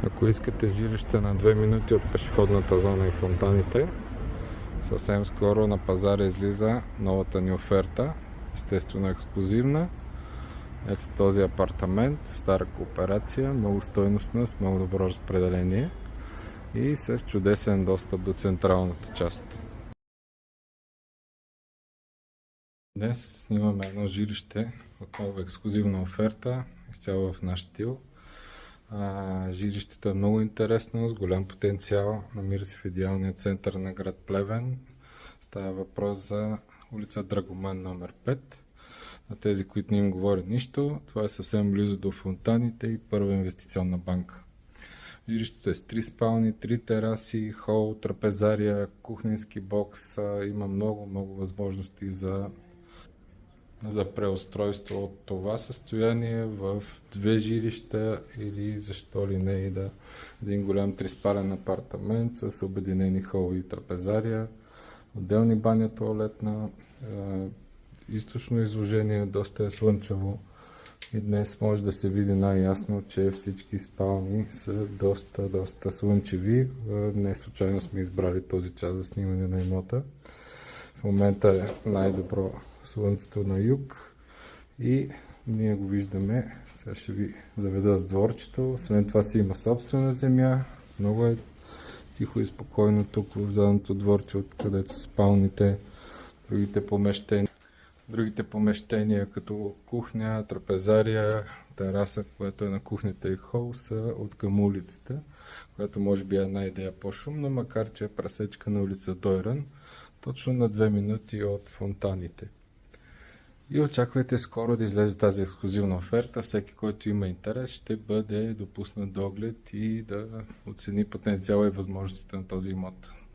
Ако искате жилище на 2 минути от пешеходната зона и фонтаните, съвсем скоро на пазара излиза новата ни оферта, естествено ексклюзивна. Ето този апартамент в стара кооперация, много стойностна, с много добро разпределение и с чудесен достъп до централната част. Днес снимаме едно жилище, отново ексклюзивна оферта, изцяло в наш стил. Жилището е много интересно, с голям потенциал, намира се в идеалния център на град Плевен. Става въпрос за улица Драгоман номер 5. На тези, които не им говори нищо, това е съвсем близо до фонтаните и Първа инвестиционна банка. Жилището е с 3 спални, 3 тераси, хол, трапезария, кухненски бокс. Има много възможности за преустройство от това състояние в 2 жилища или защо ли не и да един голям 3-спален апартамент с обединени хол и трапезария, отделни баня, туалетна, източно изложение, доста е слънчево и днес може да се види най-ясно, че всички спални са доста слънчеви. Не случайно сме избрали този час за снимане на имота. В момента е най-добро слънцето на юг и ние го виждаме. Сега ще ви заведа в дворчето. Освен това си има собствена земя. Много е тихо и спокойно тук в задното дворче, откъдето са спалните, другите помещения като кухня, трапезария, тераса, която е на кухнята и хол, са от към улицата, която може би е една идея по-шумна, макар че е пресечка на улица Дойран, точно на 2 минути от фонтаните. И очаквайте скоро да излезе тази ексклюзивна оферта. Всеки, който има интерес, ще бъде допуснат до оглед и да оцени потенциала и възможностите на този имот.